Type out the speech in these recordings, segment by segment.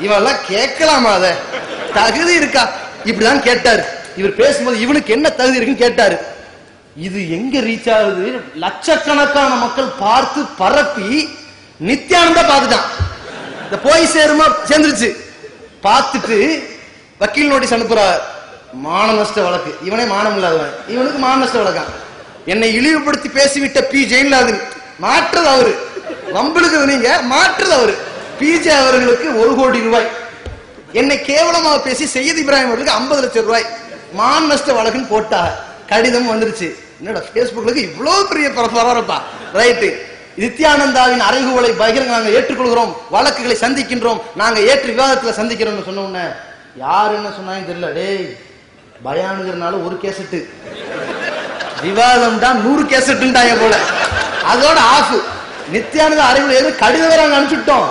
இவெல்லாம் கேட்கலாமா? அத தகுதி இருக்கா? இப்படிதான் கேட்டாரு. இவர் பேசும்போது இவனுக்கு என்ன தகுதி இருக்குன்னு கேட்டாரு. இது எங்க ரீச் ஆகுது? லட்சக்கணக்கான மக்கள் பார்த்து பரப்பி நித்யானந்தா பார்த்துட்டான். இந்த போய் சேருமா சேர்ந்துருச்சு. பார்த்துட்டு வக்கீல் நோட்டீஸ் அனுப்புறார். மான நஷ்ட வழக்கு. இவனே மானம் இல்லாதவன், இவனுக்கு மான நஷ்ட வழக்கம். என்னை இழிவுபடுத்தி பேசிவிட்ட பி ஜெயலலிதா மாற்றது அவரு, வம்பளுக்கு நீங்க மாற்றது அவரு. பிஜே அவர்களுக்கு 1 கோடி ரூபாய், என்னை கேவலமாக பேசி சையத் இப்ராஹிம் அவர்களுக்கு 50 லட்சம் ரூபாய் மான நஷ்ட வழக்குன்னு போட்டாங்க. கடிதம் வந்துருச்சு. என்னடா பேஸ்புக்ல இவ்வளவு பெரிய பரபரப்பா? ரைட்டு. நித்யானந்தாவின் அறைகூவலை பகிரங்க நாங்கள் ஏற்றுக்கொள்கிறோம், வழக்குகளை சந்திக்கின்றோம், நாங்க ஏற்று விவாதத்துல சந்திக்கிறோம்னு சொன்ன உடனே யாரு என்ன சொன்னாங்க தெரியல. டேய் பயானுங்கிறனால ஒரு கேசட்டு, விவாதம் தான் 100 கேசட்டுட்டாங்க போல. அதோட ஆஃப். நித்யானந்தா அறைகூவலை எது கடிதம் வேற அனுப்பிச்சுட்டோம்,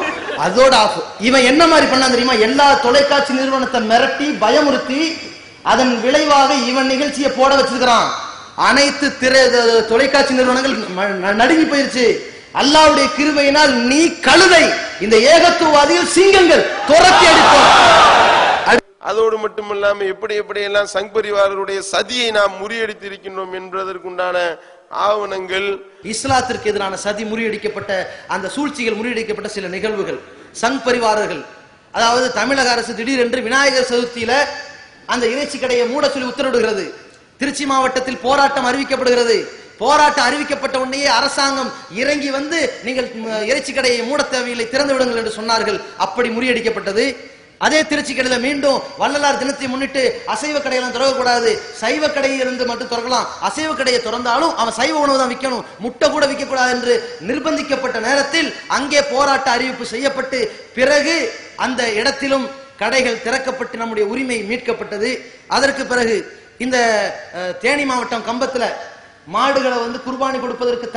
அதோட ஆஃப். இவன் என்ன மாதிரி பண்ணா தெரியுமா? எல்லா தொலைக்காட்சி நிறுவனத்தை மிரட்டி பயமுறுத்தி அதன் விளைவாக இவன் நிகழ்ச்சியை போட வச்சிருக்கிறான். அனைத்து தொலைக்காட்சி நிறுவனங்கள் நடுங்கி போயிருச்சு. அல்லாஹ்வுடைய கிருபையினால் நீ கழுதை, இந்த ஏகத்துவவாதிகள் சிங்கங்கள் துரத்தி அடிப்போம். அதோடு மட்டுமல்லாம எப்படி எல்லாம் சங் பரிவாரருடைய சதியை நாம் முறியடித்து இருக்கின்றோம் என்பதற்குண்டான ஆவணங்கள், இஸ்லாத்திற்கு எதிரான சதி முறியடிக்கப்பட்ட அந்த சூழ்ச்சிகள் முறியடிக்கப்பட்ட சில நிகழ்வுகள். சங் பரிவாரர்கள், அதாவது தமிழக அரசு திடீரென்று விநாயகர் சதுர்த்தியில அந்த இறைச்சி கடையை மூட சொல்லி உத்தரவிடுகிறது. திருச்சி மாவட்டத்தில் போராட்டம் அறிவிக்கப்படுகிறது. போராட்டம் அறிவிக்கப்பட்ட உடனே அரசாங்கம் இறங்கி வந்து நீங்கள் இறைச்சி கடையை மூட தேவையில்லை, திறந்து விடுங்கள் என்று சொன்னார்கள். அப்படி முறியடிக்கப்பட்டது. அதே திருச்சி கடையில மீண்டும் வள்ளலார் தினத்தை முன்னிட்டு அசைவ கடையெல்லாம் திறக்கக்கூடாது, சைவ கடையை இருந்து மட்டும் திறக்கலாம், அசைவ கடையை திறந்தாலும் அவன் சைவ உணவு தான் விற்கணும், முட்டை கூட விற்கக்கூடாது என்று நிர்பந்திக்கப்பட்ட நேரத்தில் அங்கே போராட்ட அறிவிப்பு செய்யப்பட்டு பிறகு அந்த இடத்திலும் கடைகள் திறக்கப்பட்டு நம்முடைய உரிமை மீட்கப்பட்டது. அதற்கு பிறகு இந்த தேனி மாவட்டம் கம்பத்துல மாடுகளை குர்பானி கொடுப்பதற்கு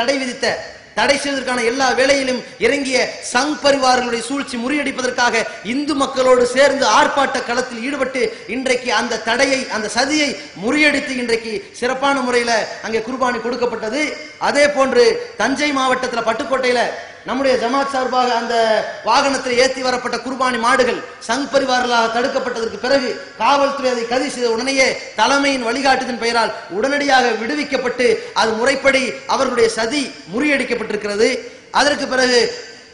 தடை செய்வதற்கான எல்லா வேளையிலும் இறங்கிய சங் பரிவாரங்களுடைய சூழ்ச்சி முறியடிப்பதற்காக இந்து மக்களோடு சேர்ந்து ஆர்ப்பாட்ட களத்தில் ஈடுபட்டு இன்றைக்கு அந்த தடையை, அந்த சதியை முறியடித்து இன்றைக்கு சிறப்பான முறையில அங்கே குர்பானி கொடுக்கப்பட்டது. அதே போன்று தஞ்சை மாவட்டத்தில் பட்டுக்கோட்டையில நம்முடைய ஜமாத் சார்பாக அந்த வாகனத்தில் ஏற்றி வரப்பட்ட குர்பானி மாடுகள் சங் பரிவாரங்களாக தடுக்கப்பட்டதற்கு பிறகு காவல்துறை அதை கைது செய்த உடனேயே தலைமையின் வழிகாட்டுதலின் பெயரால் உடனடியாக விடுவிக்கப்பட்டு அது முறைப்படி அவர்களுடைய சதி முறியடிக்கப்பட்டிருக்கிறது. அதற்கு பிறகு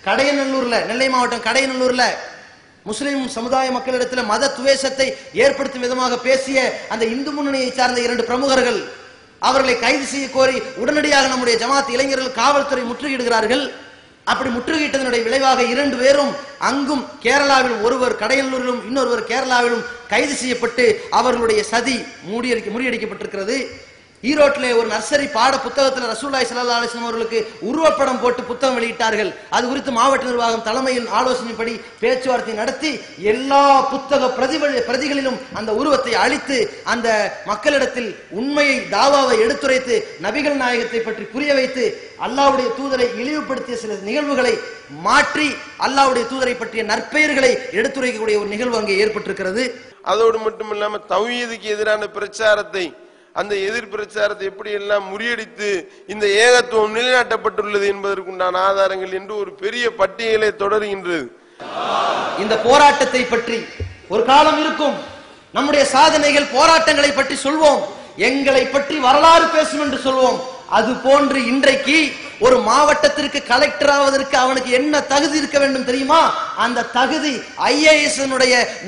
கடையநல்லூர்ல, நெல்லை மாவட்டம் கடையநல்லூர்ல முஸ்லிம் சமுதாய மக்களிடத்தில் மத துவேஷத்தை ஏற்படுத்தும் விதமாக பேசிய அந்த இந்து முன்னணியை சார்ந்த 2 பிரமுகர்கள், அவர்களை கைது செய்ய கோரி உடனடியாக நம்முடைய ஜமாத் இளைஞர்கள் காவல்துறை முற்றுகையிடுகிறார்கள். அப்படி முற்றுகையிட்டதனுடைய விளைவாக 2 பேரும் அங்கும் கேரளாவிலும், ஒருவர் கடையநல்லூரிலும் இன்னொருவர் கேரளாவிலும் கைது செய்யப்பட்டு அவர்களுடைய சதி முறியடிக்கப்பட்டிருக்கிறது. ஈரோட்டிலே ஒரு நர்சரி பாட புத்தகத்தில் ரசூலுல்லாஹி ஸல்லல்லாஹு அலைஹி வஸல்லம் அவர்களுக்கு உருவப்படம் போட்டு புத்தகம் வெளியிட்டார்கள். அது குறித்து மாவட்ட நிர்வாகம் தலைமையின் ஆலோசனைப்படி பேச்சுவார்த்தை நடத்தி எல்லா புத்தக பிரதிகளிலும் அந்த உருவத்தை அழித்து அந்த மக்களிடத்தில் உண்மையை, தாவாவை எடுத்துரைத்து நபிகள் நாயகத்தை பற்றி புரிய வைத்து அல்லாஹ்வுடைய தூதரை இழிவுபடுத்திய சில நிகழ்வுகளை மாற்றி அல்லாஹ்வுடைய தூதரை பற்றிய நற்பெயர்களை எடுத்துரைக்கக்கூடிய ஒரு நிகழ்வு அங்கே ஏற்பட்டிருக்கிறது. அதோடு மட்டுமில்லாம தௌஹீதுக்கு எதிரான பிரச்சாரத்தை, அந்த எதிர் பிரச்சாரத்தை எப்படி எல்லாம் முறியடித்து இந்த ஏகத்துவம் நிலைநாட்டப்பட்டுள்ளது என்பதற்குண்டான ஆதாரங்கள் என்று ஒரு பெரிய பட்டியலை தொடர்கின்றது. இந்த போராட்டத்தை பற்றி ஒரு காலம் இருக்கும், நம்முடைய சாதனைகள் போராட்டங்களை பற்றி சொல்வோம், எங்களை பற்றி வரலாறு பேசும் என்று சொல்வோம். அது போன்று இன்றைக்கு ஒரு மாவட்டத்திற்கு கலெக்டர் ஆவதற்கு அவனுக்கு என்ன தகுதி இருக்க வேண்டும் தெரியுமா? அந்த தகுதி IAS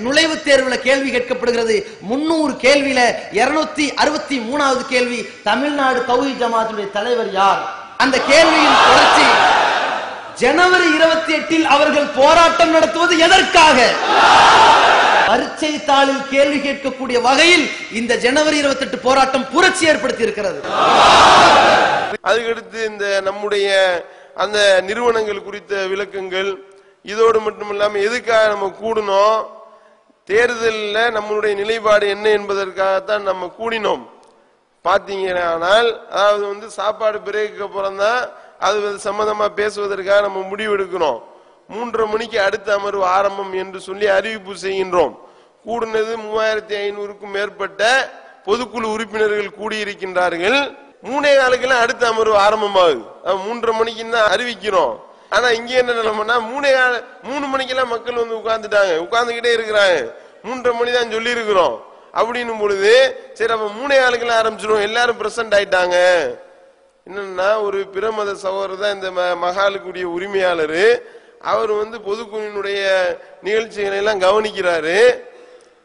நுழைவுத் தேர்வுல கேள்வி கேட்கப்படுகிறது. 300 கேள்வியில 263வது கேள்வி, தமிழ்நாடு தௌஹீத் ஜமாத்துடைய தலைவர் யார்? அந்த கேள்வியின் தொடர்ச்சி, ஜனவரி 28 அவர்கள் போராட்டம் நடத்துவது எதற்காக? பரீட்சை தாளில் கேள்வி கேட்கக்கூடிய வகையில் இந்த ஜனவரி 28 போராட்டம் புரட்சி ஏற்படுத்தி இருக்கிறது. அதுக்கடுத்து இந்த நம்முடைய அந்த நிறுவனங்கள் குறித்த விளக்கங்கள், இதோடு மட்டுமில்லாம எதுக்காக நம்ம கூடணும், தேர்தலில் நம்மளுடைய நிலைப்பாடு என்ன என்பதற்காகத்தான் நம்ம கூடினோம். பாத்தீங்கன்னா அதாவது சாப்பாடு பிரேக்கு அப்புறம் தான் அது சம்பந்தமா பேசுவதற்காக நம்ம முடிவெடுக்கணும். 3:30 மணிக்கு அடுத்த அமர்வு ஆரம்பம் என்று சொல்லி அறிவிப்பு செய்கின்றோம். கூடுனது 3500க்கும் மேற்பட்ட பொதுக்குழு உறுப்பினர்கள் கூடியிருக்கின்றார்கள். 3:15 அடுத்த அமர்வு ஆரம்பமாகுது. 3:30 மணிக்கு தான் அறிவிக்கிறோம். ஆனா இங்க என்ன நிலைமைன்னா 3 மணிக்கெல்லாம் மக்கள் வந்து உட்கார்ந்துட்டாங்க, உட்கார்ந்துகிட்டே இருக்கிறாங்க. 3:30 மணி தான் சொல்லி இருக்கிறோம் அப்படின்னும் பொழுது சரி அப்ப 3:15 ஆரம்பிச்சிடும், எல்லாரும் பிரசன்ட் ஆயிட்டாங்க. என்னன்னா ஒரு பிரமத சகோதரர் தான் இந்த மகாலுக்குரிய உரிமையாளர். அவர் வந்து பொதுக்குழுவினுடைய நிகழ்ச்சிகளை எல்லாம் கவனிக்கிறாரு.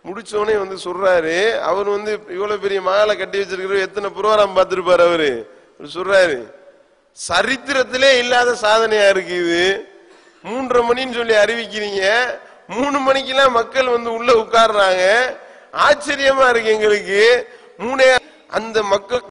முடிச்சோடனே வந்து சொல்றாரு, அவர் வந்து இவ்வளவு பெரிய மகாலை கட்டி வச்சிருக்கிற எத்தனை புரோகிராம் பார்த்திருப்பாரு. அவரு சொல்றாரு, சரித்திரத்திலே இல்லாத சாதனையா இருக்கு இது. 3:30 மணின்னு சொல்லி அறிவிக்கிறீங்க, 3 மணிக்கெல்லாம் மக்கள் வந்து உள்ள உட்கார்றாங்க. ஆச்சரியமா இருக்கு எங்களுக்கு. அந்த மக்கள்